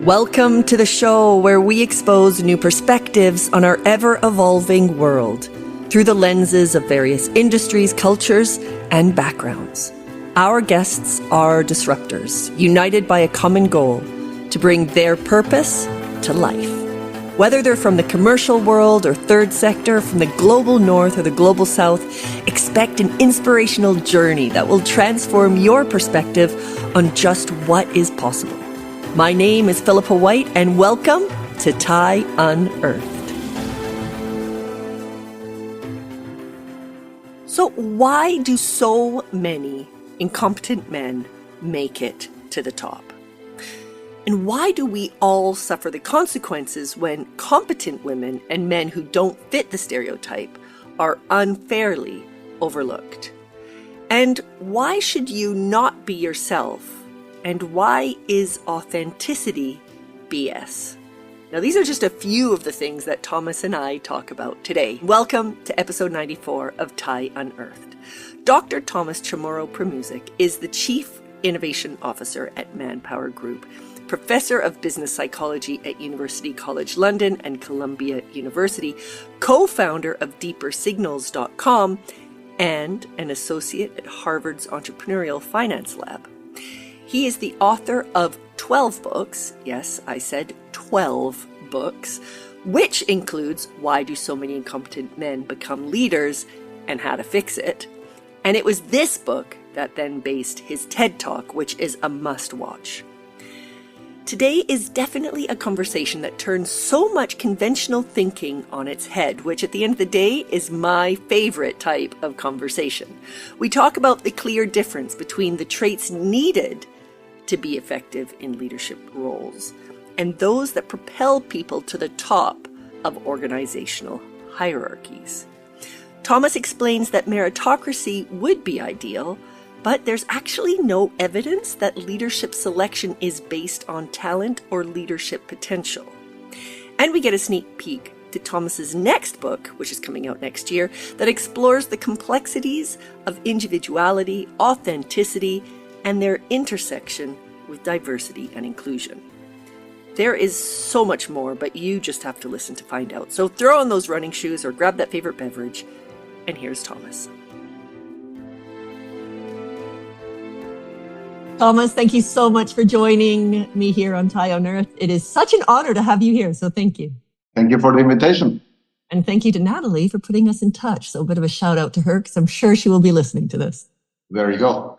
Welcome to the show where we expose new perspectives on our ever-evolving world through the lenses of various industries, cultures, and backgrounds. Our guests are disruptors, united by a common goal to bring their purpose to life. Whether they're from the commercial world or third sector, from the global north or the global south, expect an inspirational journey that will transform your perspective on just what is possible. My name is Philippa White, and welcome to Thai Unearthed. So why do so many incompetent men make it to the top? And why do we all suffer the consequences when competent women and men who don't fit the stereotype are unfairly overlooked? And why should you not be yourself? And why is authenticity BS? Now, these are just a few of the things that Thomas and I talk about today. Welcome to episode 94 of Thai Unearthed. Dr. Tomas Chamorro-Premuzic is the Chief Innovation Officer at ManpowerGroup, Professor of Business Psychology at University College London and Columbia University, co-founder of DeeperSignals.com, and an associate at Harvard's Entrepreneurial Finance Lab. He is the author of 12 books, yes, I said 12 books, which includes Why Do So Many Incompetent Men Become Leaders and How to Fix It. And it was this book that then based his TED Talk, which is a must-watch. Today is definitely a conversation that turns so much conventional thinking on its head, which at the end of the day is my favorite type of conversation. We talk about the clear difference between the traits needed to be effective in leadership roles and those that propel people to the top of organizational hierarchies. Thomas explains that meritocracy would be ideal, but there's actually no evidence that leadership selection is based on talent or leadership potential. And we get a sneak peek to Thomas's next book, which is coming out next year, that explores the complexities of individuality, authenticity, and their intersection with diversity and inclusion. There is so much more, but you just have to listen to find out. So throw on those running shoes or grab that favorite beverage, and here's Thomas. Thomas, thank you so much for joining me here on Thai Unearthed. It is such an honor to have you here, so thank you. Thank you for the invitation. And thank you to Natalie for putting us in touch. So a bit of a shout out to her, because I'm sure she will be listening to this. There you go.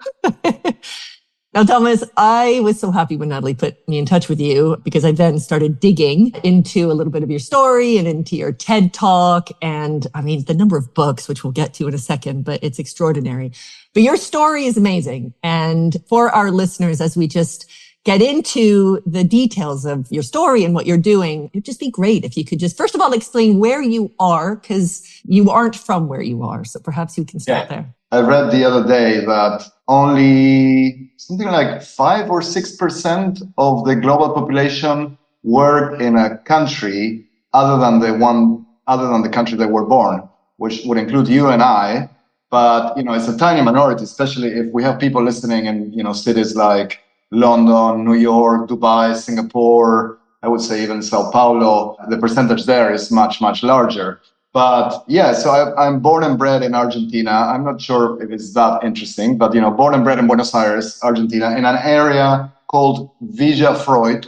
Now, Thomas, I was so happy when Natalie put me in touch with you, because I then started digging into a little bit of your story and into your TED Talk. And I mean, the number of books, which we'll get to in a second, but it's extraordinary. But your story is amazing. And for our listeners, as we just get into the details of your story and what you're doing, it'd just be great if you could just, first of all, explain where you are, because you aren't from where you are. So perhaps you can start there. I read the other day that only something like 5 or 6% of the global population work in a country other than the country they were born, which would include you and I. But, it's a tiny minority, especially if we have people listening in, cities like London, New York, Dubai, Singapore, I would say even Sao Paulo. The percentage there is much, much larger. But yeah, so I'm born and bred in Argentina. I'm not sure if it's that interesting, but, born and bred in Buenos Aires, Argentina, in an area called Villa Freud,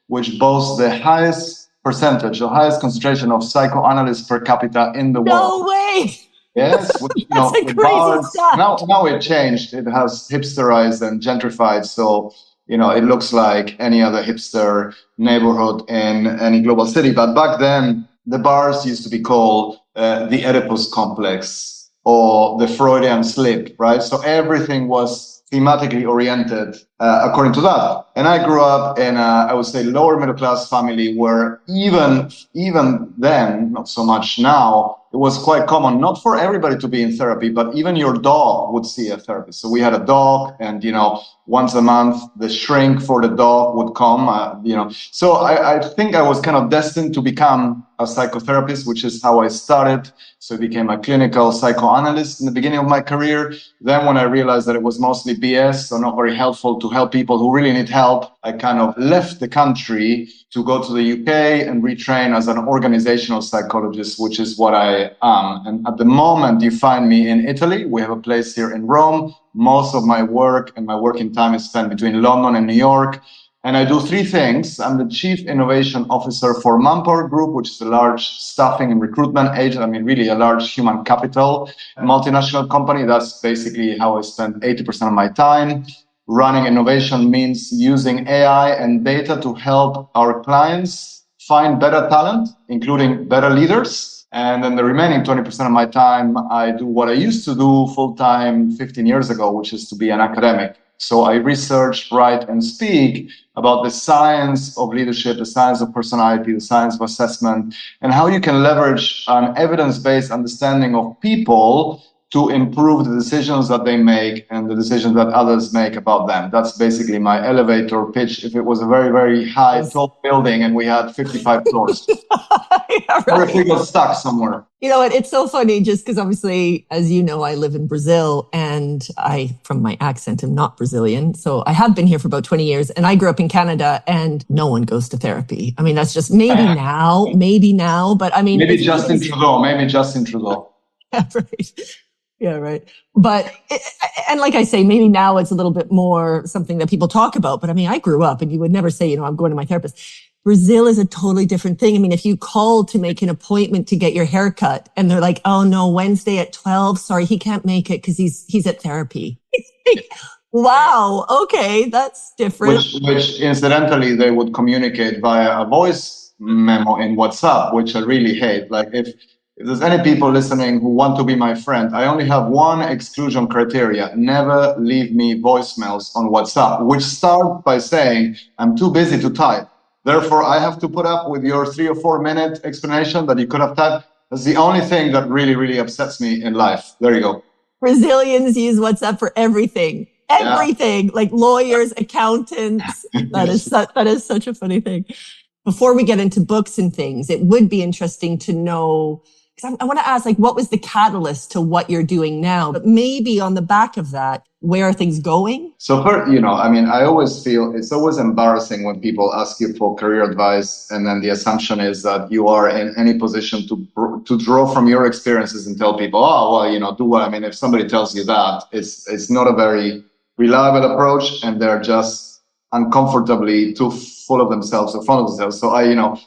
which boasts the highest percentage, the highest concentration of psychoanalysts per capita in the world. No way! Yes, which, That's a crazy stat. Now it changed. It has hipsterized and gentrified. So, it looks like any other hipster neighborhood in any global city. But back then, the bars used to be called the Oedipus complex or the Freudian slip, right? So everything was thematically oriented according to that. And I grew up in I would say, lower middle class family where even then, not so much now, it was quite common, not for everybody to be in therapy, but even your dog would see a therapist. So we had a dog and, once a month, the shrink for the dog would come, So I think I was kind of destined to become a psychotherapist, which is how I started. So I became a clinical psychoanalyst in the beginning of my career. Then when I realized that it was mostly BS, so not very helpful to help people who really need help, I kind of left the country to go to the UK and retrain as an organizational psychologist, which is what I am. And at the moment, you find me in Italy. We have a place here in Rome. Most of my work and my working time is spent between London and New York. And I do three things. I'm the Chief Innovation Officer for ManpowerGroup, which is a large staffing and recruitment agent. I mean, really a large human capital multinational company. That's basically how I spend 80% of my time. Running innovation means using AI and data to help our clients find better talent, including better leaders. And then the remaining 20% of my time, I do what I used to do full-time 15 years ago, which is to be an academic. So I research, write, and speak about the science of leadership, the science of personality, the science of assessment, and how you can leverage an evidence-based understanding of people to improve the decisions that they make and the decisions that others make about them. That's basically my elevator pitch. If it was a very, very high, tall building and we had 55 floors. Yeah, Or right. if we got stuck somewhere. You know what? It's so funny just because obviously, as you know, I live in Brazil and I, from my accent, am not Brazilian. So I have been here for about 20 years and I grew up in Canada and no one goes to therapy. I mean, that's just maybe now, but I mean. Maybe Justin Trudeau. Yeah, right. Yeah, right. But, and like I say, maybe now it's a little bit more something that people talk about. But I mean, I grew up and you would never say, I'm going to my therapist. Brazil is a totally different thing. I mean, if you call to make an appointment to get your hair cut and they're like, oh no, Wednesday at 12, sorry, he can't make it because he's at therapy. Wow. Okay. That's different. Which incidentally, they would communicate via a voice memo in WhatsApp, which I really hate. Like if there's any people listening who want to be my friend, I only have one exclusion criteria. Never leave me voicemails on WhatsApp, which start by saying, I'm too busy to type. Therefore, I have to put up with your 3 or 4 minute explanation that you could have typed. That's the only thing that really, really upsets me in life. There you go. Brazilians use WhatsApp for everything. Everything, like lawyers, accountants. That is such a funny thing. Before we get into books and things, it would be interesting to know, because I want to ask, like, what was the catalyst to what you're doing now? But maybe on the back of that, where are things going? So, I always feel it's always embarrassing when people ask you for career advice, and then the assumption is that you are in any position to draw from your experiences and tell people, do what. I mean, if somebody tells you that, it's not a very reliable approach, and they're just uncomfortably too full of themselves or fond of themselves. So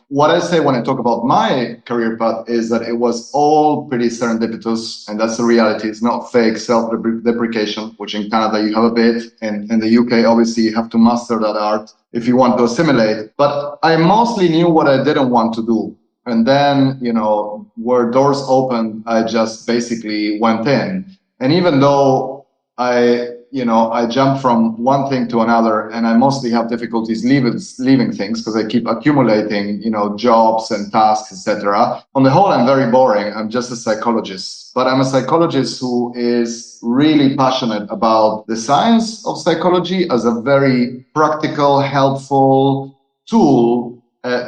what I say when I talk about my career path is that it was all pretty serendipitous, and that's the reality. It's not fake self-deprecation, which in Canada you have a bit, and in the UK, obviously you have to master that art if you want to assimilate. But I mostly knew what I didn't want to do. And then, where doors opened, I just basically went in. And even though I jump from one thing to another, and I mostly have difficulties leaving things because I keep accumulating, jobs and tasks, etc. On the whole, I'm very boring. I'm just a psychologist, but I'm a psychologist who is really passionate about the science of psychology as a very practical, helpful tool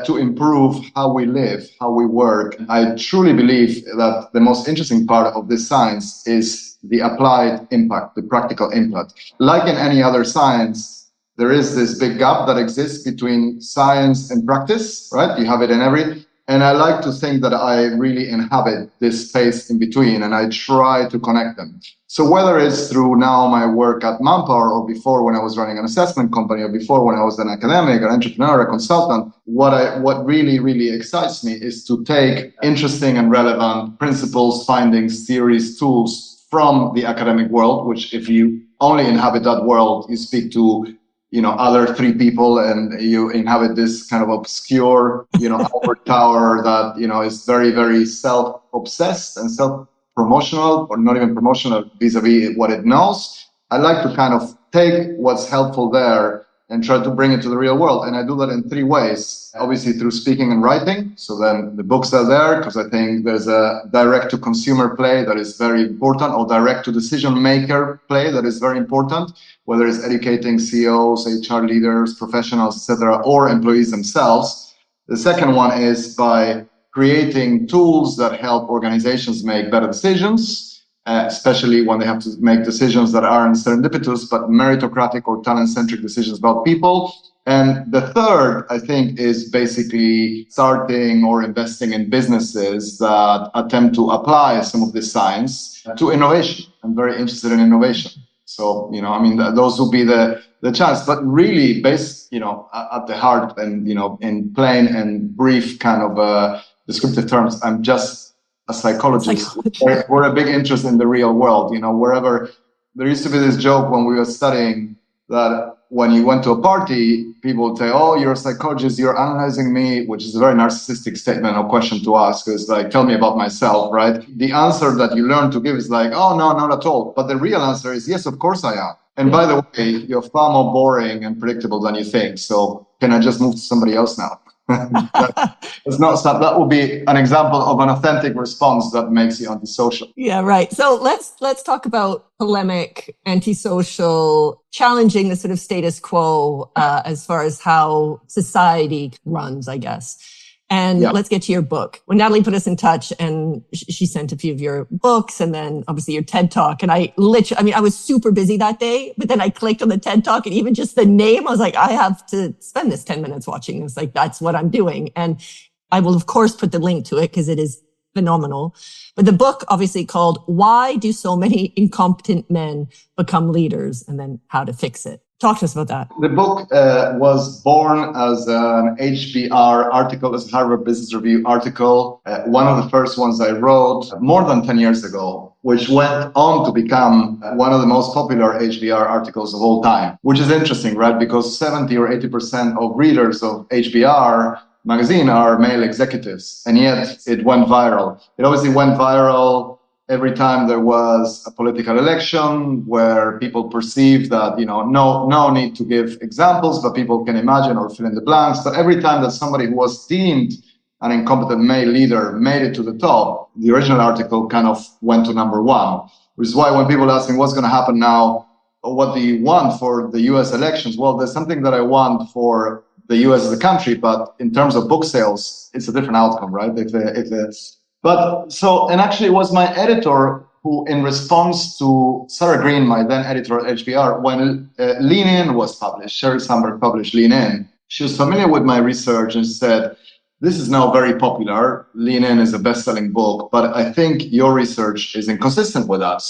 to improve how we live, how we work. I truly believe that the most interesting part of this science is the applied impact, the practical impact. Like in any other science, there is this big gap that exists between science and practice, right? You have it in every, and I like to think that I really inhabit this space in between, and I try to connect them. So whether it's through now my work at Manpower, or before when I was running an assessment company, or before when I was an academic, an entrepreneur, a consultant, what really, really excites me is to take interesting and relevant principles, findings, theories, tools from the academic world, which if you only inhabit that world, you speak to, other 3 people and you inhabit this kind of obscure, Albert Tower that, is very, very self-obsessed and self-promotional, or not even promotional vis-a-vis what it knows. I like to kind of take what's helpful there and try to bring it to the real world. And I do that in three ways. Obviously through speaking and writing. So then the books are there because I think there's a direct to consumer play that is very important, or direct to decision maker play that is very important, whether it's educating CEOs, HR leaders, professionals, etc., or employees themselves. The second one is by creating tools that help organizations make better decisions, especially when they have to make decisions that aren't serendipitous, but meritocratic or talent-centric decisions about people. And the third, I think, is basically starting or investing in businesses that attempt to apply some of this science to innovation. I'm very interested in innovation. So, I mean, those will be the chance, but really based, at the heart and, in plain and brief kind of descriptive terms, I'm just a psychologist. We're a big interest in the real world, wherever. There used to be this joke when we were studying that when you went to a party, people would say, oh, you're a psychologist, you're analyzing me, which is a very narcissistic statement or question to ask. It's like, tell me about myself, right? The answer that you learn to give is like, oh, no, not at all. But the real answer is, yes, of course I am. And by the way, you're far more boring and predictable than you think. So can I just move to somebody else now? That would be an example of an authentic response that makes you antisocial. Yeah, right. So let's talk about polemic, antisocial, challenging the sort of status quo as far as how society runs, I guess. And let's get to your book. When Natalie put us in touch and she sent a few of your books and then obviously your TED Talk. And I was super busy that day, but then I clicked on the TED Talk and even just the name, I was like, I have to spend this 10 minutes watching this. Like, that's what I'm doing. And I will, of course, put the link to it because it is phenomenal. But the book obviously called Why Do So Many Incompetent Men Become Leaders? And then How to Fix It. Talk to us about that. The book was born as an HBR article, as a Harvard Business Review article, one of the first ones I wrote more than 10 years ago, which went on to become one of the most popular HBR articles of all time, which is interesting, right? Because 70 or 80% of readers of HBR magazine are male executives, and yet it went viral. It obviously went viral every time there was a political election where people perceived that, no need to give examples, but people can imagine or fill in the blanks. But every time that somebody who was deemed an incompetent male leader made it to the top, the original article kind of went to number one, which is why when people ask me what's going to happen now, or what do you want for the US elections? Well, there's something that I want for the US as a country, but in terms of book sales, it's a different outcome, right? And actually it was my editor who, in response to Sarah Green, my then editor at HBR, when Lean In was published, Sheryl Sandberg published Lean In, she was familiar with my research and said, this is now very popular. Lean In is a best-selling book, but I think your research is inconsistent with that.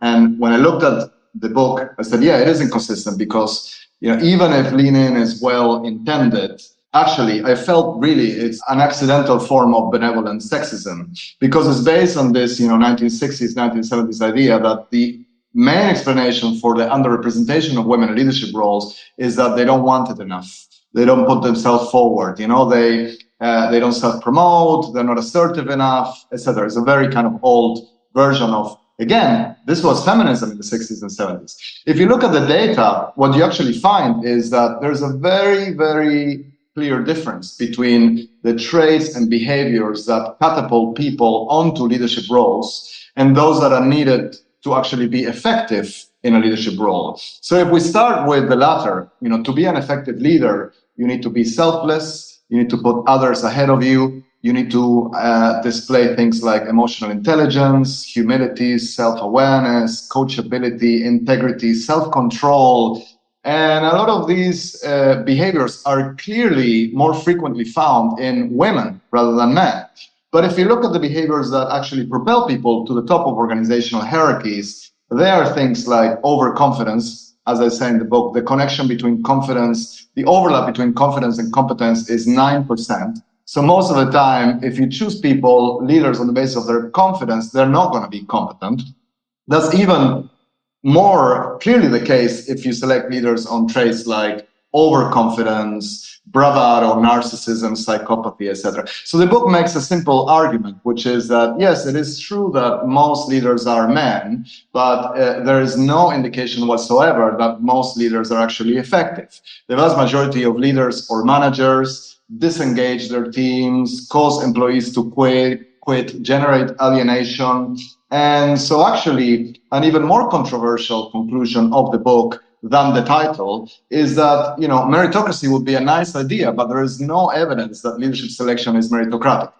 And when I looked at the book, I said, yeah, it is inconsistent because, even if Lean In is well-intended, actually, I felt really it's an accidental form of benevolent sexism because it's based on this, 1960s, 1970s idea that the main explanation for the underrepresentation of women in leadership roles is that they don't want it enough. They don't put themselves forward. They don't self-promote. They're not assertive enough, etc. It's a very kind of old version of, again, this was feminism in the 60s and 70s. If you look at the data, what you actually find is that there's a very, very clear difference between the traits and behaviors that catapult people onto leadership roles and those that are needed to actually be effective in a leadership role. So if we start with the latter, to be an effective leader, you need to be selfless, you need to put others ahead of you, you need to display things like emotional intelligence, humility, self-awareness, coachability, integrity, self-control. And a lot of these behaviors are clearly more frequently found in women rather than men. But if you look at the behaviors that actually propel people to the top of organizational hierarchies, they are things like overconfidence. As I say in the book, the connection between confidence, the overlap between confidence and competence is 9%. So most of the time, if you choose people, leaders on the basis of their confidence, they're not going to be competent. That's even more clearly the case if you select leaders on traits like overconfidence, bravado, narcissism, psychopathy, etc. So the book makes a simple argument, which is that, yes, it is true that most leaders are men, but there is no indication whatsoever that most leaders are actually effective. The vast majority of leaders or managers disengage their teams, cause employees to quit, generate alienation. And so actually, an even more controversial conclusion of the book than the title is that, meritocracy would be a nice idea, but there is no evidence that leadership selection is meritocratic.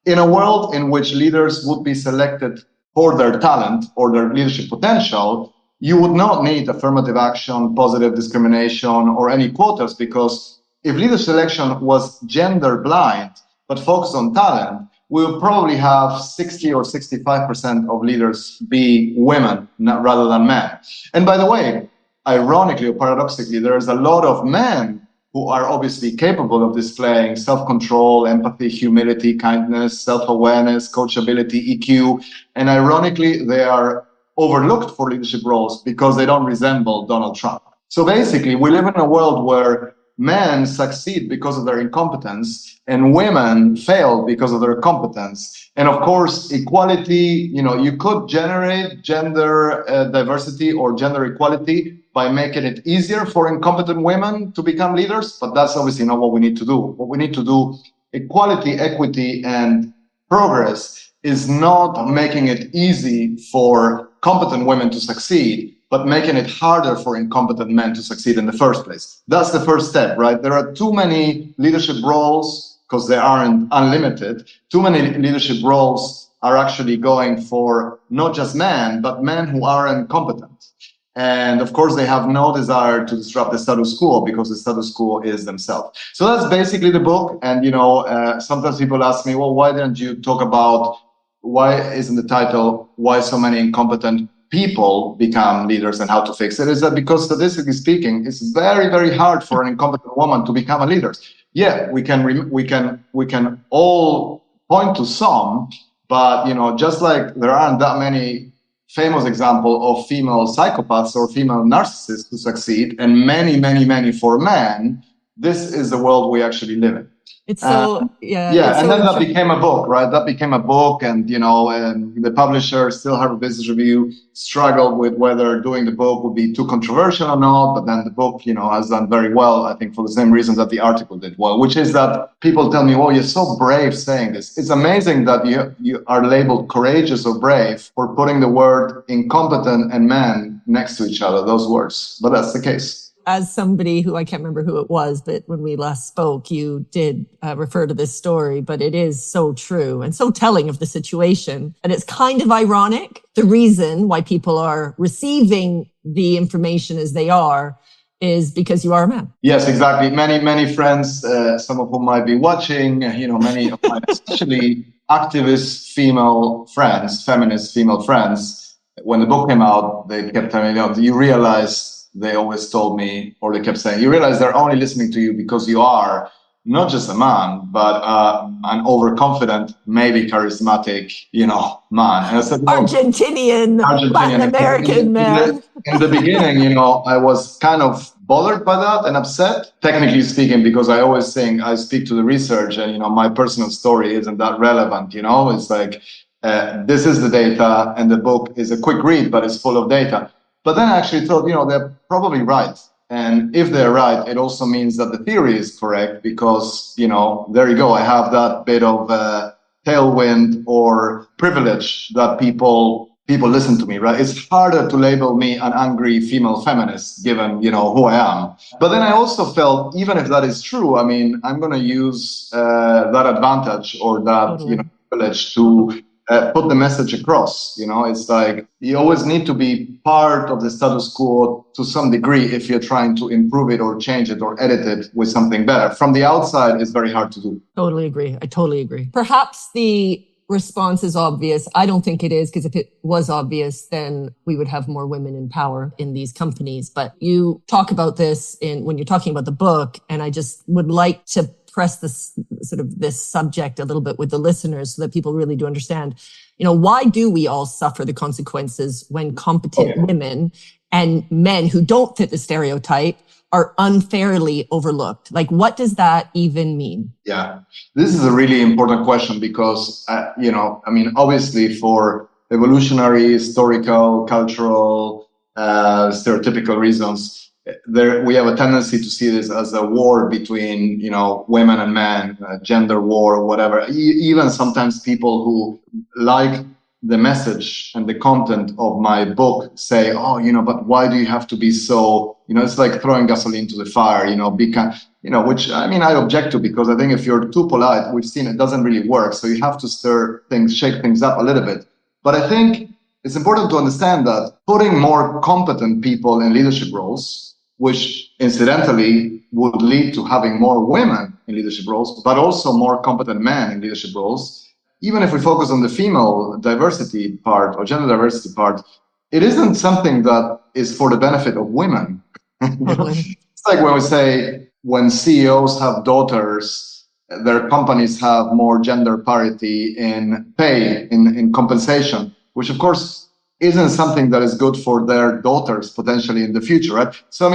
In a world in which leaders would be selected for their talent or their leadership potential, you would not need affirmative action, positive discrimination, or any quotas, because if leader selection was gender blind but focused on talent, we will probably have 60 or 65% of leaders be women rather than men. And by the way, ironically or paradoxically, there is a lot of men who are obviously capable of displaying self-control, empathy, humility, kindness, self-awareness, coachability, EQ. And ironically, they are overlooked for leadership roles because they don't resemble Donald Trump. So basically, we live in a world where men succeed because of their incompetence and women fail because of their competence. And of course, equality, you could generate gender diversity or gender equality by making it easier for incompetent women to become leaders, but that's obviously not what we need to do. What we need to do, equality, equity, and progress, is not making it easy for competent women to succeed, but making it harder for incompetent men to succeed in the first place. That's the first step, right? There are too many leadership roles, because they aren't unlimited. Too many leadership roles are actually going for not just men, but men who are incompetent. And of course, they have no desire to disrupt the status quo because the status quo is themselves. So that's basically the book. And, sometimes people ask me, well, why didn't you talk about, why isn't the title, why so many incompetent people become leaders and how to fix it? Is that because statistically speaking, it's very, very hard for an incompetent woman to become a leader. Yeah, we can all point to some, but, just like there aren't that many famous example of female psychopaths or female narcissists who succeed, and many, many, many for men, this is the world we actually live in. It's so, yeah. Yeah, and then that became a book, right? That became a book, and, and the publisher, Still Harvard Business Review, struggled with whether doing the book would be too controversial or not, but then the book, has done very well, I think, for the same reasons that the article did well, which is that people tell me, oh, you're so brave saying this. It's amazing that you are labeled courageous or brave for putting the word incompetent and man next to each other, those words, but that's the case. As somebody who, I can't remember who it was, but when we last spoke, you did refer to this story, but it is so true and so telling of the situation. And it's kind of ironic. The reason why people are receiving the information as they are is because you are a man. Yes, exactly. Many, many friends, some of whom might be watching, many of my especially activist female friends, feminist female friends, when the book came out, they kept telling me, do you realize, they always told me, or they kept saying, you realize they're only listening to you because you are not just a man, but an overconfident, maybe charismatic, man. And I said, no, Argentinian, Latin American man. In the beginning, I was kind of bothered by that and upset, technically speaking, because I always think I speak to the research and, my personal story isn't that relevant, It's like, this is the data and the book is a quick read, but it's full of data. But then I actually thought, they're probably right. And if they're right, it also means that the theory is correct because, there you go. I have that bit of tailwind or privilege that people listen to me, right? It's harder to label me an angry female feminist given, who I am. But then I also felt, even if that is true, I'm going to use that advantage or that, privilege to put the message across. It's like you always need to be part of the status quo to some degree if you're trying to improve it or change it or edit it with something better. From the outside, it's very hard to do. Totally agree. I totally agree. Perhaps the response is obvious. I don't think it is, because if it was obvious, then we would have more women in power in these companies. But you talk about this when you're talking about the book, and I just would like to press this subject a little bit with the listeners so that people really do understand, why do we all suffer the consequences when competent women and men who don't fit the stereotype are unfairly overlooked? Like, what does that even mean? Yeah, this is a really important question because, obviously for evolutionary, historical, cultural, stereotypical reasons, we have a tendency to see this as a war between, women and men, gender war, or whatever. Even sometimes people who like the message and the content of my book say, oh, but why do you have to be so, it's like throwing gasoline to the fire, which I object to, because I think if you're too polite, we've seen it doesn't really work. So you have to shake things up a little bit. But I think it's important to understand that putting more competent people in leadership roles, which incidentally would lead to having more women in leadership roles, but also more competent men in leadership roles. Even if we focus on the female diversity part or gender diversity part, it isn't something that is for the benefit of women. Totally. It's like when we say when CEOs have daughters, their companies have more gender parity in pay, in compensation, which of course isn't something that is good for their daughters potentially in the future, right? So,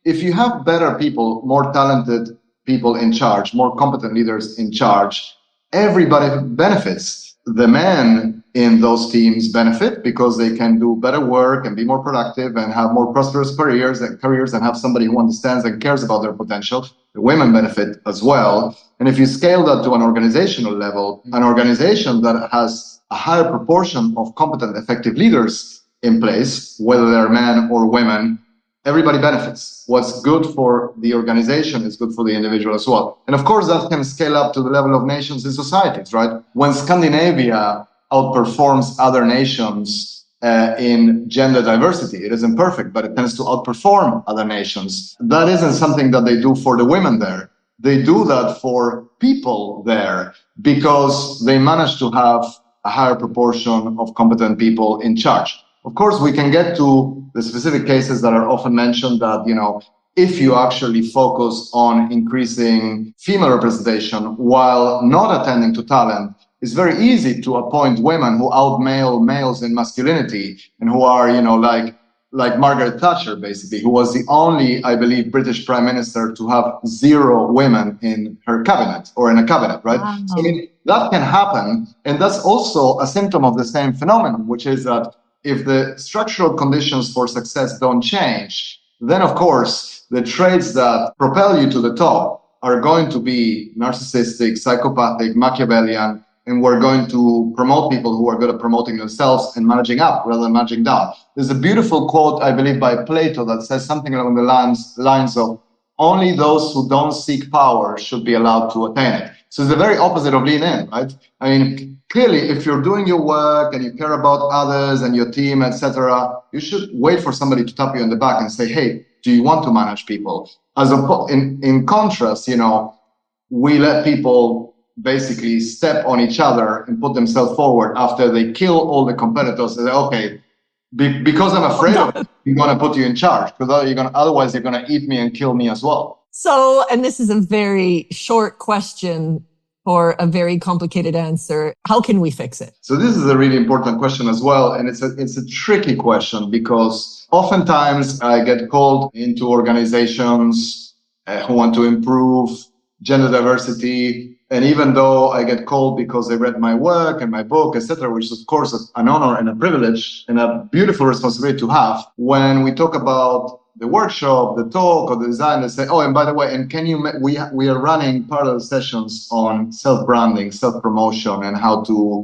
if you have better people, more talented people in charge, more competent leaders in charge, everybody benefits. The men in those teams benefit because they can do better work and be more productive and have more prosperous careers and have somebody who understands and cares about their potential. The women benefit as well. And if you scale that to an organizational level, an organization that has a higher proportion of competent, effective leaders in place, whether they're men or women, everybody benefits. What's good for the organization is good for the individual as well. And of course, that can scale up to the level of nations and societies, right? When Scandinavia outperforms other nations in gender diversity, it isn't perfect, but it tends to outperform other nations. That isn't something that they do for the women there. They do that for people there because they manage to have a higher proportion of competent people in charge. Of course, we can get to the specific cases that are often mentioned that, if you actually focus on increasing female representation while not attending to talent, it's very easy to appoint women who outmale males in masculinity and who are, like Margaret Thatcher, basically, who was the only, I believe, British prime minister to have 0 women in her cabinet or in a cabinet, right? Wow. So, that can happen. And that's also a symptom of the same phenomenon, which is that if the structural conditions for success don't change, then of course, the traits that propel you to the top are going to be narcissistic, psychopathic, Machiavellian, and we're going to promote people who are good at promoting themselves and managing up rather than managing down. There's a beautiful quote, I believe, by Plato that says something along the lines of, only those who don't seek power should be allowed to attain it. So it's the very opposite of lean in, right? Clearly, if you're doing your work and you care about others and your team, etc., you should wait for somebody to tap you on the back and say, hey, do you want to manage people? In contrast, we let people basically step on each other and put themselves forward after they kill all the competitors and say, okay, because I'm afraid of it, I'm going to put you in charge, because otherwise you're going to eat me and kill me as well. So, and this is a very short question for a very complicated answer. How can we fix it? So this is a really important question as well. And it's a tricky question because oftentimes I get called into organizations who want to improve gender diversity. And even though I get called because they read my work and my book, etc., which is of course an honor and a privilege and a beautiful responsibility to have, when we talk about the workshop, the talk, or the design, they say, oh, and by the way, and we are running part of the sessions on self-branding, self-promotion, and how to,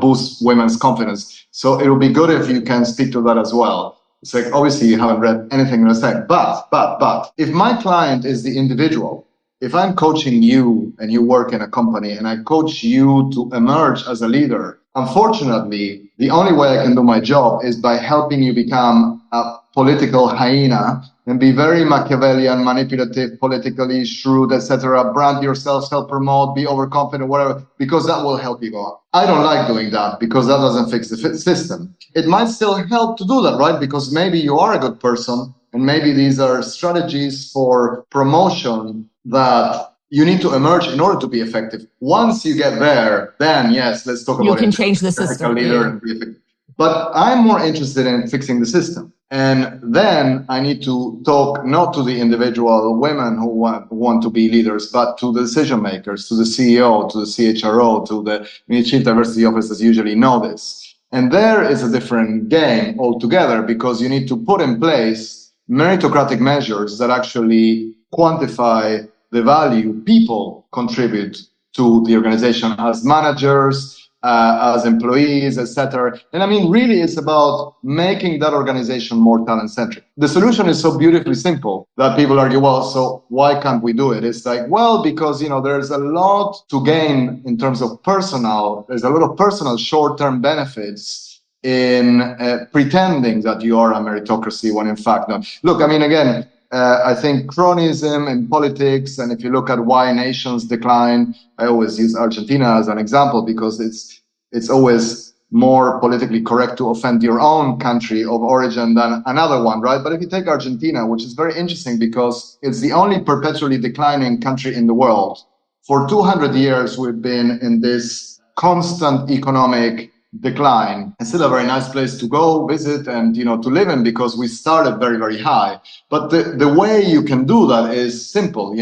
boost women's confidence. So it would be good if you can speak to that as well. It's like, obviously you haven't read anything in the site, but if my client is the individual, if I'm coaching you and you work in a company and I coach you to emerge as a leader, unfortunately, the only way I can do my job is by helping you become a political hyena and be very Machiavellian, manipulative, politically shrewd, etc. Brand yourself, self-promote, be overconfident, whatever, because that will help you go up. I don't like doing that because that doesn't fix the system. It might still help to do that, right? Because maybe you are a good person and maybe these are strategies for promotion that you need to emerge in order to be effective. Once you get there, then yes, let's talk about it. You can change the system. Leader and be effective. But I'm more interested in fixing the system. And then I need to talk not to the individual women who want to be leaders, but to the decision makers, to the CEO, to the CHRO, to the chief diversity officers usually know this. And there is a different game altogether, because you need to put in place meritocratic measures that actually quantify the value people contribute to the organization as managers, as employees, etc. And I mean, really, it's about making that organization more talent-centric. The solution is so beautifully simple that people argue, well, so why can't we do it? It's like, well, because, there's a lot to gain in terms of there's a lot of personal short-term benefits in pretending that you are a meritocracy when in fact not. Look, I mean, again, I think cronyism in politics, and if you look at why nations decline, I always use Argentina as an example because it's always more politically correct to offend your own country of origin than another one, right? But if you take Argentina, which is very interesting because it's the only perpetually declining country in the world, for 200 years we've been in this constant economic decline. It's still a very nice place to go visit and to live in because we started very, very high. But the way you can do that is simple.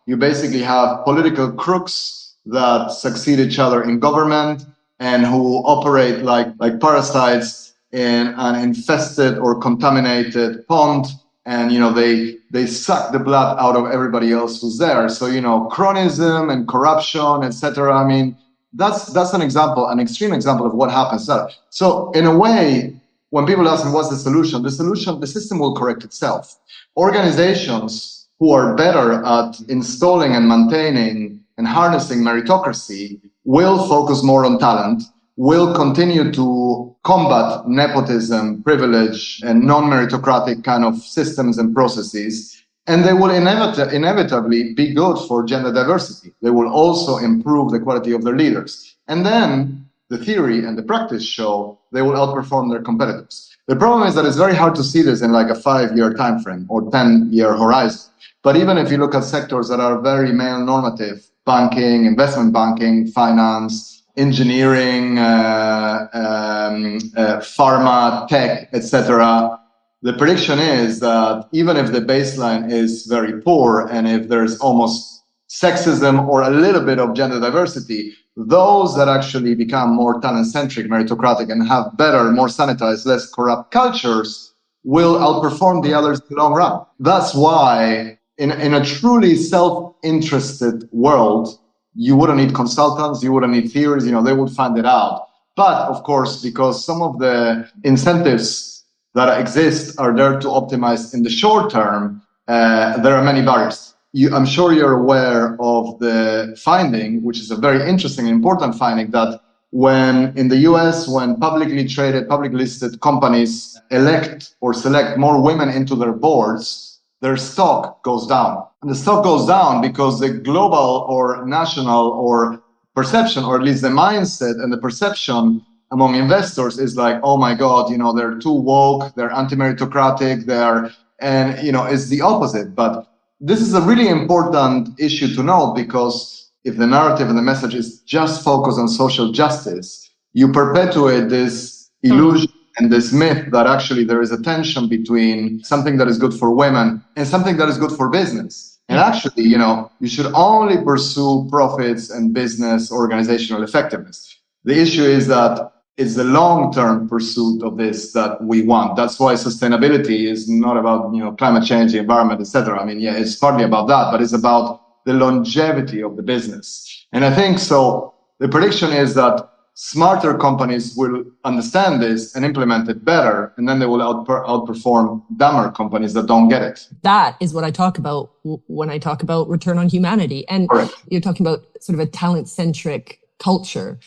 You basically have political crooks that succeed each other in government and who operate like parasites in an infested or contaminated pond, and they suck the blood out of everybody else who's there. So cronyism and corruption, etc. I mean, that's an example, an extreme example of what happens there. So in a way, when people ask me what's the solution, the system will correct itself. Organizations who are better at installing and maintaining and harnessing meritocracy will focus more on talent, will continue to combat nepotism, privilege, and non-meritocratic kind of systems and processes. And they will inevitably be good for gender diversity. They will also improve the quality of their leaders. And then the theory and the practice show they will outperform their competitors. The problem is that it's very hard to see this in like a 5-year time frame or 10-year horizon. But even if you look at sectors that are very male normative, banking, investment banking, finance, engineering, pharma, tech, etc., the prediction is that even if the baseline is very poor and if there's almost sexism or a little bit of gender diversity, those that actually become more talent-centric, meritocratic, and have better, more sanitized, less corrupt cultures will outperform the others in the long run. That's why in a truly self-interested world, you wouldn't need consultants, you wouldn't need theories, they would find it out. But of course, because some of the incentives that exist are there to optimize in the short term, there are many barriers. I'm sure you're aware of the finding, which is a very interesting and important finding, that when in the US, when publicly traded, publicly listed companies elect or select more women into their boards, their stock goes down. And the stock goes down because the global or national or perception, or at least the mindset and the perception among investors is like, oh my God, they're too woke, they're anti-meritocratic, it's the opposite. But this is a really important issue to note, because if the narrative and the message is just focused on social justice, you perpetuate this illusion and this myth that actually there is a tension between something that is good for women and something that is good for business. And actually, you should only pursue profits and business organizational effectiveness. The issue is that it's the long-term pursuit of this that we want. That's why sustainability is not about, climate change, the environment, etc. I mean, yeah, it's partly about that, but it's about the longevity of the business. And I think so. The prediction is that smarter companies will understand this and implement it better, and then they will outperform dumber companies that don't get it. That is what I talk about when I talk about return on humanity. And Correct. You're talking about sort of a talent-centric culture.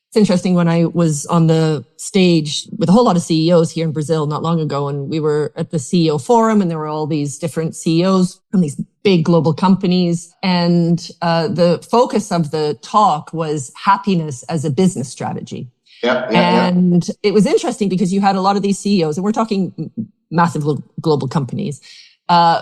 It's interesting, when I was on the stage with a whole lot of CEOs here in Brazil not long ago, and we were at the CEO forum, and there were all these different CEOs from these big global companies. And the focus of the talk was happiness as a business strategy. And it was interesting because you had a lot of these CEOs, and we're talking massive global companies,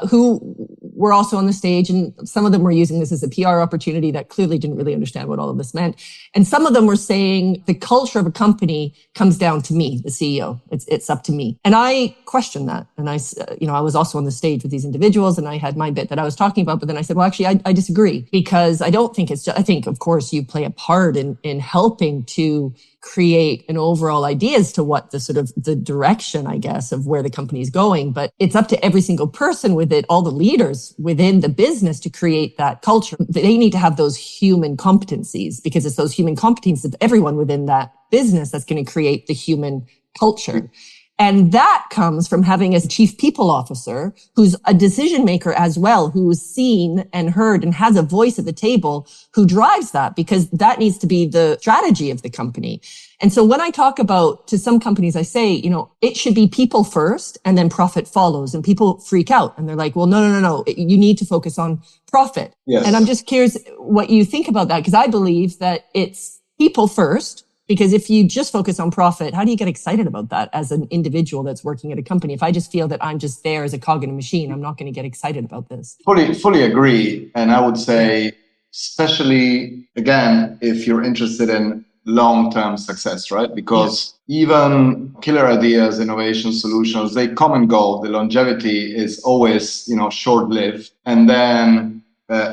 who were also on the stage, and some of them were using this as a PR opportunity that clearly didn't really understand what all of this meant. And some of them were saying the culture of a company comes down to me, the CEO. It's up to me. And I questioned that. And I was also on the stage with these individuals, and I had my bit that I was talking about. But then I said, well, actually, I disagree, because I don't think I think, of course, you play a part in helping to create an overall idea as to what the direction, I guess, of where the company is going. But it's up to every single person with it, all the leaders within the business, to create that culture. They need to have those human competencies, because it's those human competencies of everyone within that business that's going to create the human culture. And that comes from having a chief people officer who's a decision maker as well, who's seen and heard and has a voice at the table, who drives that, because that needs to be the strategy of the company. And so when I talk about, to some companies, I say, it should be people first and then profit follows. And people freak out and they're like, well, no. You need to focus on profit. Yes. And I'm just curious what you think about that, because I believe that it's people first. Because if you just focus on profit, how do you get excited about that as an individual that's working at a company? If I just feel that I'm just there as a cog in a machine, I'm not going to get excited about this. Fully agree. And I would say, especially, again, if you're interested in long-term success, right? Because even killer ideas, innovation solutions, they come and go. The longevity is always, short-lived. And then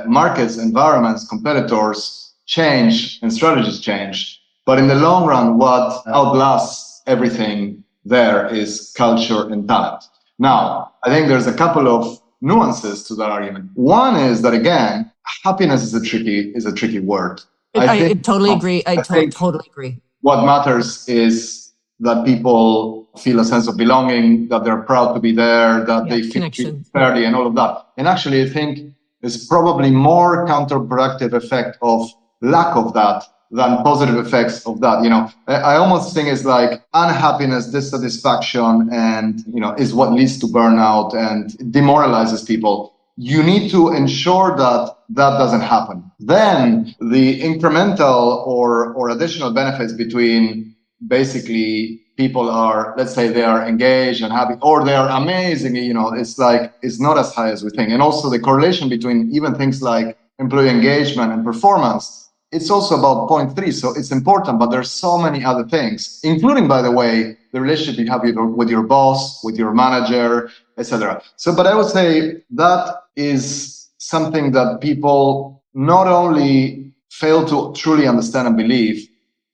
markets, environments, competitors change and strategies change. But in the long run, what outlasts everything there is culture and talent. Now, I think there's a couple of nuances to that argument. One is that, again, happiness is a tricky word. I totally agree. I totally agree. What matters is that people feel a sense of belonging, that they're proud to be there, that they feel fairly and all of that. And actually, I think there's probably more counterproductive effect of lack of that than positive effects of that. I almost think it's like unhappiness, dissatisfaction, and, is what leads to burnout and demoralizes people. You need to ensure that that doesn't happen. Then the incremental or additional benefits between basically people are, let's say they are engaged and happy, or they are amazing, it's not as high as we think. And also the correlation between even things like employee engagement and performance, it's also about 0.3. So it's important, but there's so many other things, including, by the way, the relationship you have with your boss, with your manager, etc. So, but I would say that is something that people not only fail to truly understand and believe,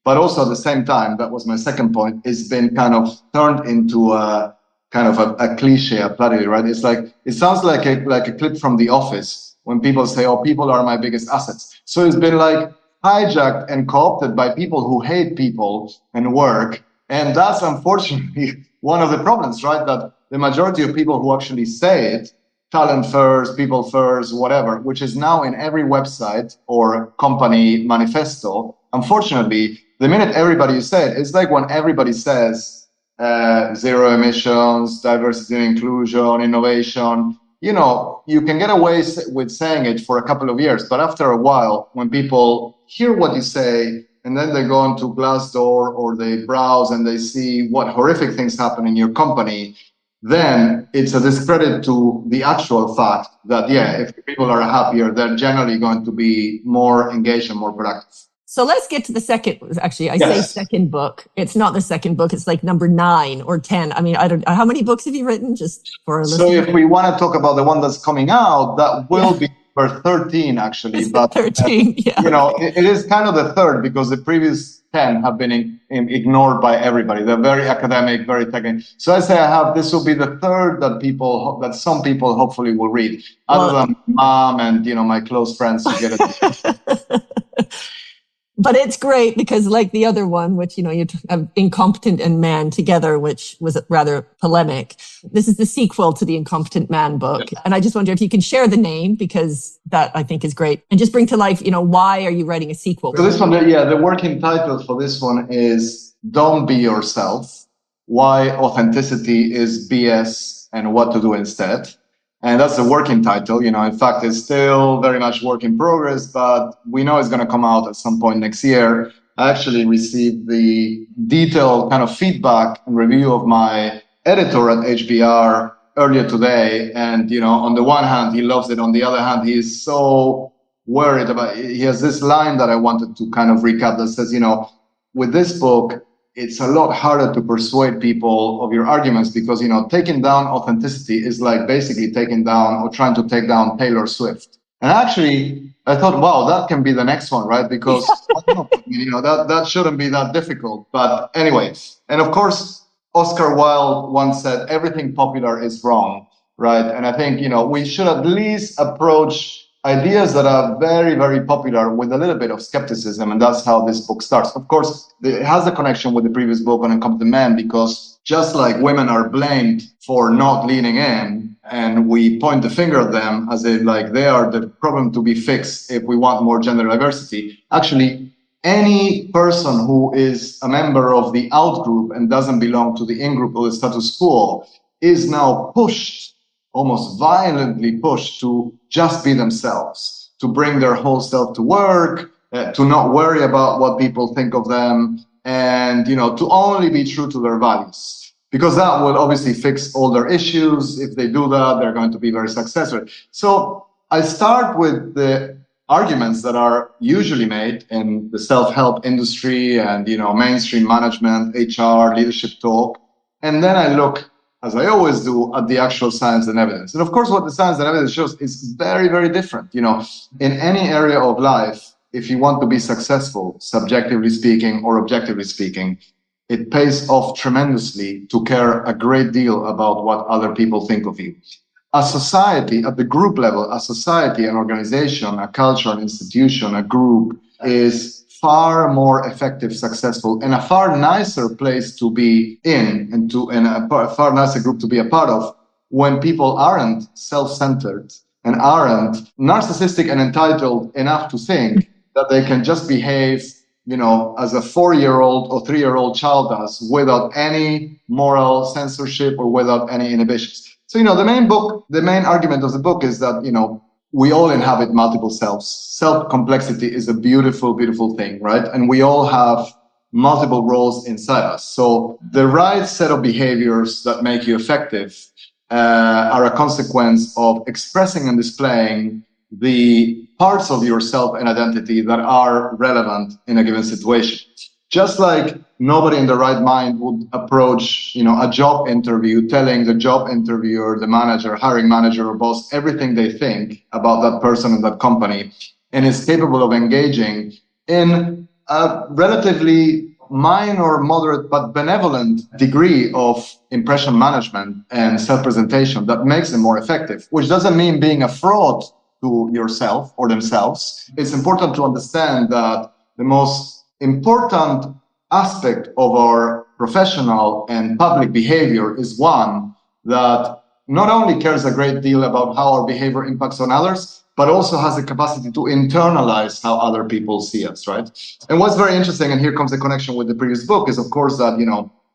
but also at the same time, that was my second point, it's been kind of turned into a kind of a cliche, a platitude, right? It's like, it sounds like a clip from The Office when people say, oh, people are my biggest assets. So it's been like hijacked and co-opted by people who hate people and work. And that's unfortunately one of the problems, right? That the majority of people who actually say it, talent first, people first, whatever, which is now in every website or company manifesto, unfortunately, the minute everybody say it, it's like when everybody says zero emissions, diversity and inclusion, innovation, you can get away with saying it for a couple of years, but after a while, when people hear what you say, and then they go into Glassdoor or they browse and they see what horrific things happen in your company, then it's a discredit to the actual fact that, if people are happier, they're generally going to be more engaged and more productive. So let's get to the second, actually, I say second book. It's not the second book. It's like number 9 or 10. I mean, I don't, how many books have you written? Just for our listeners. So if we want to talk about the one that's coming out, that will be number 13, actually. It's but 13, it is kind of the third because the previous 10 have been ignored by everybody. They're very academic, very technical. So I say this will be the third that some people hopefully will read, other than mom and, my close friends who get it. But it's great because like the other one, which, you have Incompetent and Man together, which was rather polemic. This is the sequel to the Incompetent Man book. And I just wonder if you can share the name, because that I think is great, and just bring to life, why are you writing a sequel? So this one, the working title for this one is Don't Be Yourself, Why Authenticity is BS and What to Do Instead. And that's the working title. In fact, it's still very much work in progress, but we know it's going to come out at some point next year. I actually received the detailed kind of feedback and review of my editor at HBR earlier today. And, on the one hand, he loves it. On the other hand, he is so worried about it. He has this line that I wanted to kind of recap that says, with this book, it's a lot harder to persuade people of your arguments because, taking down authenticity is like basically taking down or trying to take down Taylor Swift. And actually, I thought, wow, that can be the next one, right? Because, that shouldn't be that difficult. But anyways, and of course, Oscar Wilde once said, everything popular is wrong, right? And I think, we should at least approach ideas that are very, very popular with a little bit of skepticism. And that's how this book starts. Of course, it has a connection with the previous book on Incompetent Men, because just like women are blamed for not leaning in, and we point the finger at them as if like they are the problem to be fixed if we want more gender diversity. Actually, any person who is a member of the out group and doesn't belong to the in group or the status quo is now pushed, almost violently pushed, to just be themselves, to bring their whole self to work, to not worry about what people think of them, and to only be true to their values. Because that will obviously fix all their issues. If they do that, they're going to be very successful. So I start with the arguments that are usually made in the self-help industry and, mainstream management, HR, leadership talk. And then I look, as I always do, at the actual science and evidence. And of course, what the science and evidence shows is very, very different. In any area of life, if you want to be successful, subjectively speaking or objectively speaking, it pays off tremendously to care a great deal about what other people think of you. A society, at the group level, a society, an organization, a culture, an institution, a group is far more effective, successful, and a far nicer place to be in and a far nicer group to be a part of when people aren't self-centered and aren't narcissistic and entitled enough to think that they can just behave as a 4-year-old or 3-year-old child does without any moral censorship or without any inhibitions. So, the main argument of the book is that, we all inhabit multiple selves. Self-complexity is a beautiful, beautiful thing, right? And we all have multiple roles inside us. So the right set of behaviors that make you effective are a consequence of expressing and displaying the parts of yourself and identity that are relevant in a given situation. Just like nobody in the right mind would approach, a job interview telling the job interviewer, the manager, hiring manager, or boss everything they think about that person and that company, and is capable of engaging in a relatively minor, moderate, but benevolent degree of impression management and self-presentation that makes them more effective, which doesn't mean being a fraud to yourself or themselves. It's important to understand that the most important aspect of our professional and public behavior is one that not only cares a great deal about how our behavior impacts on others, but also has the capacity to internalize how other people see us, right? And what's very interesting, and here comes the connection with the previous book, is of course that,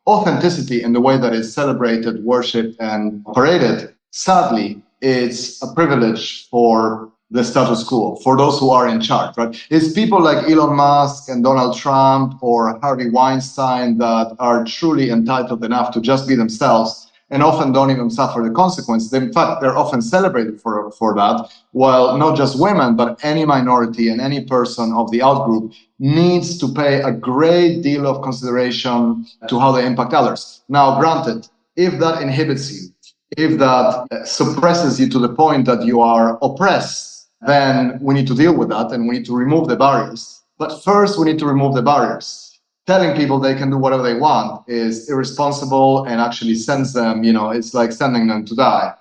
authenticity in the way that is celebrated, worshipped, and paraded, sadly, it's a privilege for the status quo, for those who are in charge, right? It's people like Elon Musk and Donald Trump or Harvey Weinstein that are truly entitled enough to just be themselves and often don't even suffer the consequences. In fact, they're often celebrated for that, while not just women, but any minority and any person of the outgroup needs to pay a great deal of consideration to how they impact others. Now, granted, if that inhibits you, if that suppresses you to the point that you are oppressed, then we need to deal with that and we need to remove the barriers. But first, we need to remove the barriers. Telling people they can do whatever they want is irresponsible and actually sends them, it's like sending them to die.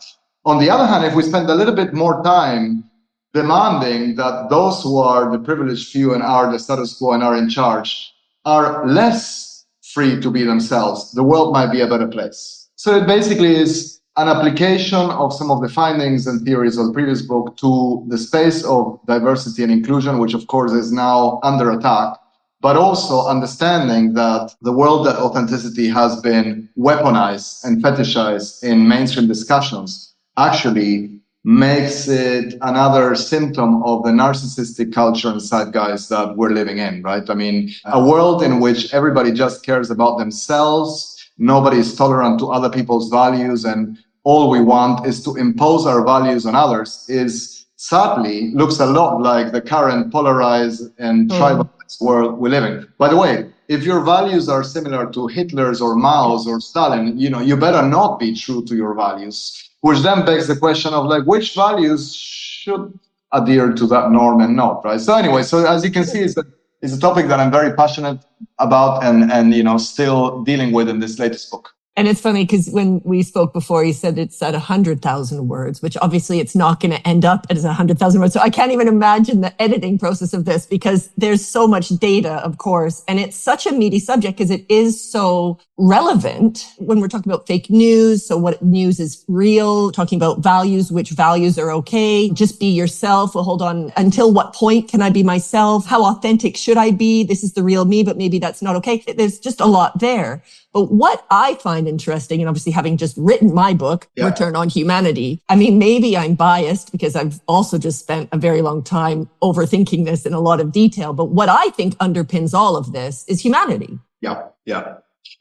On the other hand, if we spend a little bit more time demanding that those who are the privileged few and are the status quo and are in charge are less free to be themselves, the world might be a better place. So it basically is an application of some of the findings and theories of the previous book to the space of diversity and inclusion, which of course is now under attack, but also understanding that the world that authenticity has been weaponized and fetishized in mainstream discussions actually makes it another symptom of the narcissistic culture and zeitgeist that we're living in, right? I mean, a world in which everybody just cares about themselves, nobody is tolerant to other people's values, and all we want is to impose our values on others is sadly looks a lot like the current polarized and tribalist world we live in. By the way, if your values are similar to Hitler's or Mao's or Stalin, you better not be true to your values, which then begs the question of like, which values should adhere to that norm and not, right? So anyway, so as you can see, it's a topic that I'm very passionate about and still dealing with in this latest book. And it's funny because when we spoke before, you said it's at 100,000 words, which obviously it's not going to end up as 100,000 words. So I can't even imagine the editing process of this because there's so much data, of course. And it's such a meaty subject because it is so relevant when we're talking about fake news. So what news is real, talking about values, which values are okay. Just be yourself. Well, hold on. Until what point can I be myself? How authentic should I be? This is the real me, but maybe that's not okay. There's just a lot there. But what I find interesting, and obviously having just written my book, Return on Humanity, I mean, maybe I'm biased because I've also just spent a very long time overthinking this in a lot of detail. But what I think underpins all of this is humanity. Yeah.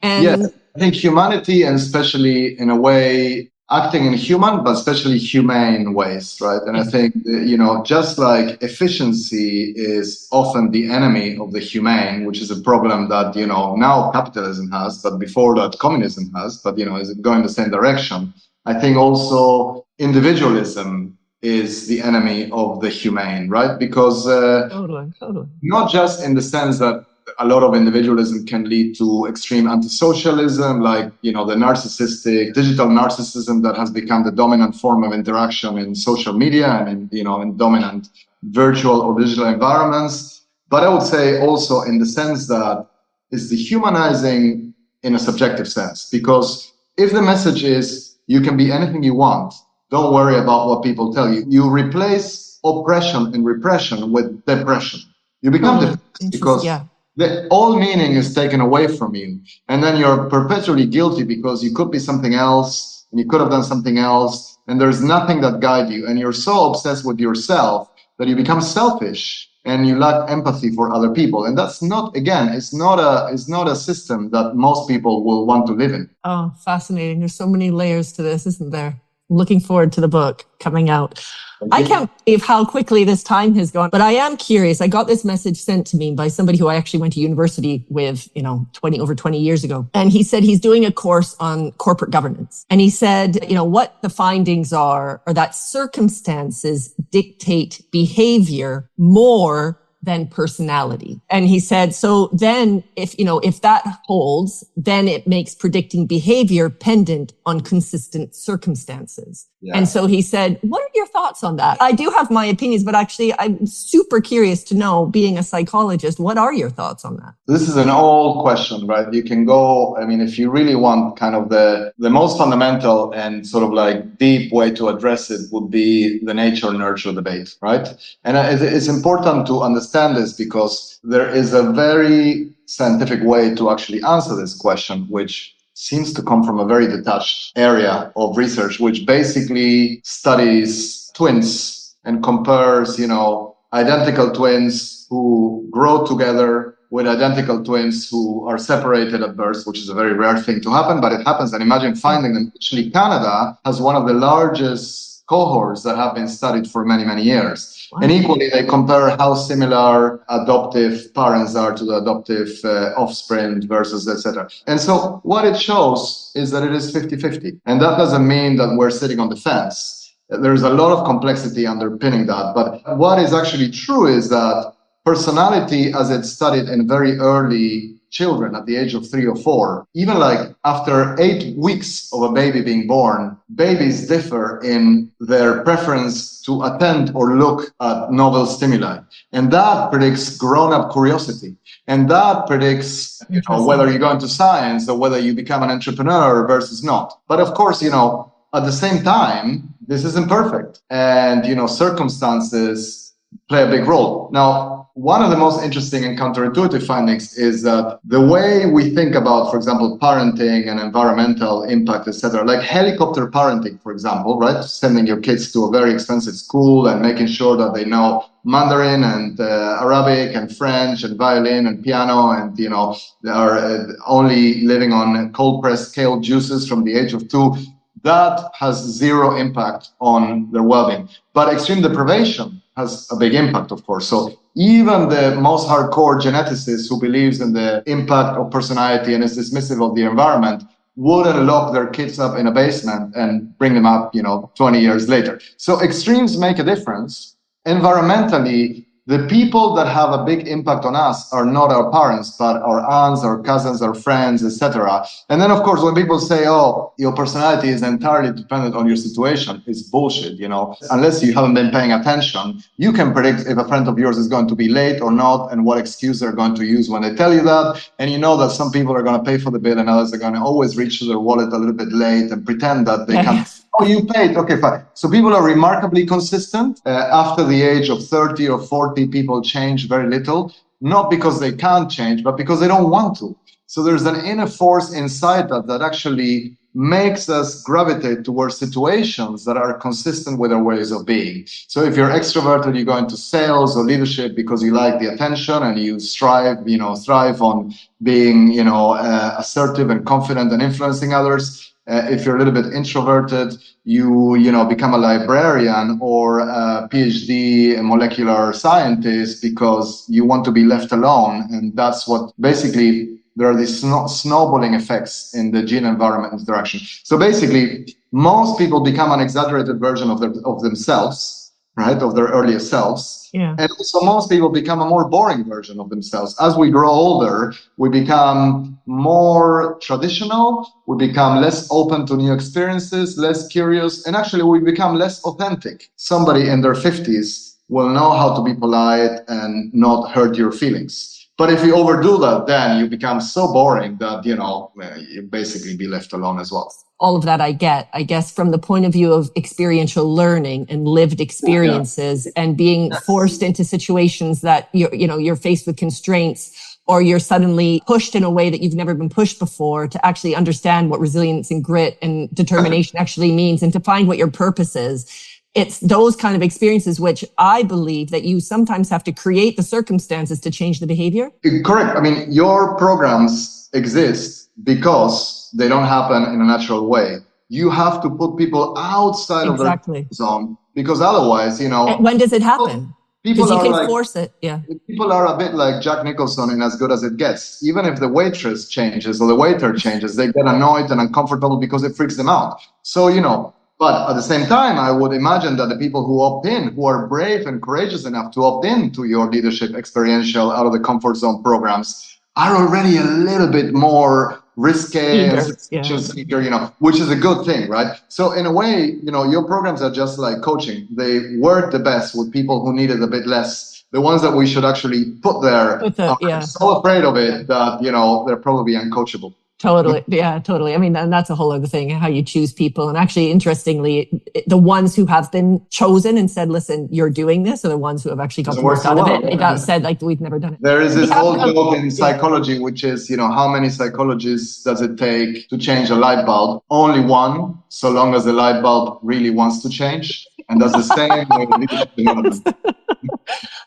And yes, I think humanity, and especially in a way, acting in human, but especially humane ways, right? And I think, just like efficiency is often the enemy of the humane, which is a problem that, now capitalism has, but before that communism has, but, is going the same direction. I think also individualism is the enemy of the humane, right? Because totally. not just in the sense that a lot of individualism can lead to extreme anti-socialism, like, the narcissistic, digital narcissism that has become the dominant form of interaction in social media and in dominant virtual or digital environments. But I would say also in the sense that it's dehumanizing in a subjective sense, because if the message is you can be anything you want, don't worry about what people tell you. You replace oppression and repression with depression. You become depressed because all meaning is taken away from you. And then you're perpetually guilty because you could be something else and you could have done something else. And there's nothing that guides you. And you're so obsessed with yourself that you become selfish and you lack empathy for other people. And that's not, again, it's not a system that most people will want to live in. Oh, fascinating. There's so many layers to this, isn't there? I'm looking forward to the book coming out. I can't believe how quickly this time has gone, but I am curious. I got this message sent to me by somebody who I actually went to university with, over 20 years ago. And he said he's doing a course on corporate governance. And he said, what the findings are that circumstances dictate behavior more than personality. And he said, so then if that holds, then it makes predicting behavior pendant on consistent circumstances. Yeah. And so he said, what are your thoughts on that? I do have my opinions, but actually I'm super curious to know, being a psychologist, what are your thoughts on that? This is an old question, right? You can go, if you really want kind of the most fundamental and sort of like deep way to address it would be the nature-nurture debate, right? And it's important to understand this because there is a very scientific way to actually answer this question, which seems to come from a very detached area of research, which basically studies twins and compares, identical twins who grow together with identical twins who are separated at birth, which is a very rare thing to happen, but it happens. And imagine finding them. Actually, Canada has one of the largest cohorts that have been studied for many, many years. Wow. And equally, they compare how similar adoptive parents are to the adoptive offspring versus etc. And so what it shows is that it is 50-50. And that doesn't mean that we're sitting on the fence. There's a lot of complexity underpinning that. But what is actually true is that personality, as it's studied in very early children at the age of 3 or 4, even like after 8 weeks of a baby being born, babies differ in their preference to attend or look at novel stimuli. And that predicts grown-up curiosity. And that predicts whether you go into science or whether you become an entrepreneur versus not. But of course, at the same time, this is imperfect. And, circumstances play a big role. Now, one of the most interesting and counterintuitive findings is that the way we think about, for example, parenting and environmental impact, etc., like helicopter parenting, for example, right? Sending your kids to a very expensive school and making sure that they know Mandarin and Arabic and French and violin and piano and, they are only living on cold-pressed kale juices from the age of 2. that has zero impact on their well-being. But extreme deprivation has a big impact, of course. So even the most hardcore geneticist who believes in the impact of personality and is dismissive of the environment wouldn't lock their kids up in a basement and bring them up, 20 years later. So extremes make a difference. Environmentally, the people that have a big impact on us are not our parents, but our aunts, our cousins, our friends, etc. And then, of course, when people say, oh, your personality is entirely dependent on your situation, it's bullshit, Unless you haven't been paying attention, you can predict if a friend of yours is going to be late or not and what excuse they're going to use when they tell you that. And you know that some people are going to pay for the bill and others are going to always reach to their wallet a little bit late and pretend that they can't. Oh, you paid. Okay, fine. So people are remarkably consistent. After the age of 30 or 40, people change very little, not because they can't change, but because they don't want to. So there's an inner force inside that actually makes us gravitate towards situations that are consistent with our ways of being. So if you're extroverted, you go into sales or leadership because you like the attention and you thrive on being, assertive and confident and influencing others. If you're a little bit introverted, you become a librarian or a PhD molecular scientist because you want to be left alone. And that's what basically there are these snowballing effects in the gene environment interaction. So basically, most people become an exaggerated version of themselves, right? Of their earlier selves. Yeah. And so most people become a more boring version of themselves. As we grow older, we become more traditional, we become less open to new experiences, less curious, and actually we become less authentic. Somebody in their 50s will know how to be polite and not hurt your feelings. But if you overdo that, then you become so boring that, you basically be left alone as well. All of that I guess, from the point of view of experiential learning and lived experiences and being forced into situations that you're faced with constraints, or you're suddenly pushed in a way that you've never been pushed before to actually understand what resilience and grit and determination actually means and to find what your purpose is. It's those kind of experiences which I believe that you sometimes have to create the circumstances to change the behavior. Correct. I mean, your programs exist because they don't happen in a natural way. You have to put people outside of their zone because otherwise, And when does it happen? Because you can force it. Yeah. People are a bit like Jack Nicholson in As Good as It Gets. Even if the waitress changes or the waiter changes, they get annoyed and uncomfortable because it freaks them out. So, but at the same time, I would imagine that the people who opt in, who are brave and courageous enough to opt in to your leadership experiential out of the comfort zone programs are already a little bit more risque and seeker, which is a good thing, right? So in a way, your programs are just like coaching. They work the best with people who need it a bit less. The ones that we should actually put there are so afraid of it that, they're probably uncoachable. Totally. Yeah, totally. I mean, and that's a whole other thing, how you choose people. And actually, interestingly, the ones who have been chosen and said, listen, you're doing this, are the ones who have actually got the most out of it. They got said, like, we've never done it. There is this old joke in psychology, which is, how many psychologists does it take to change a light bulb? Only one, so long as the light bulb really wants to change. And that's the same with leadership development.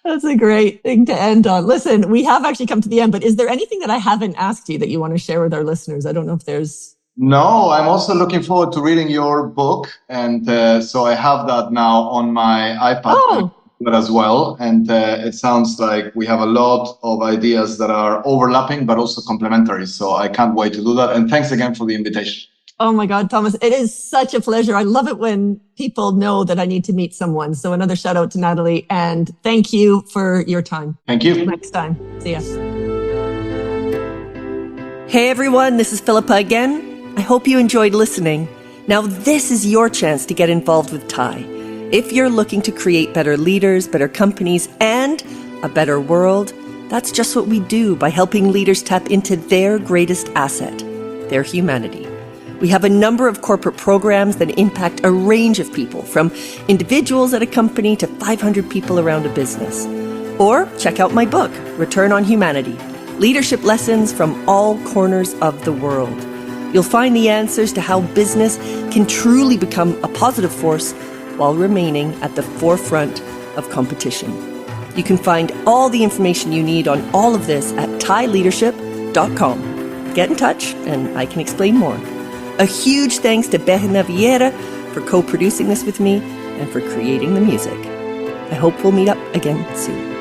That's a great thing to end on. Listen, we have actually come to the end, but is there anything that I haven't asked you that you want to share with our listeners? I don't know if there's... No, I'm also looking forward to reading your book. And so I have that now on my iPad as well. And it sounds like we have a lot of ideas that are overlapping, but also complementary. So I can't wait to do that. And thanks again for the invitation. Oh my God, Thomas, it is such a pleasure. I love it when people know that I need to meet someone. So another shout out to Natalie, and thank you for your time. Thank you. Until next time. See ya. Hey everyone, this is Philippa again. I hope you enjoyed listening. Now this is your chance to get involved with TIE. If you're looking to create better leaders, better companies, and a better world, that's just what we do by helping leaders tap into their greatest asset, their humanity. We have a number of corporate programs that impact a range of people, from individuals at a company to 500 people around a business. Or check out my book, Return on Humanity, Leadership Lessons from All Corners of the World. You'll find the answers to how business can truly become a positive force while remaining at the forefront of competition. You can find all the information you need on all of this at TIEleadership.com. Get in touch and I can explain more. A huge thanks to Berna Vieira for co-producing this with me and for creating the music. I hope we'll meet up again soon.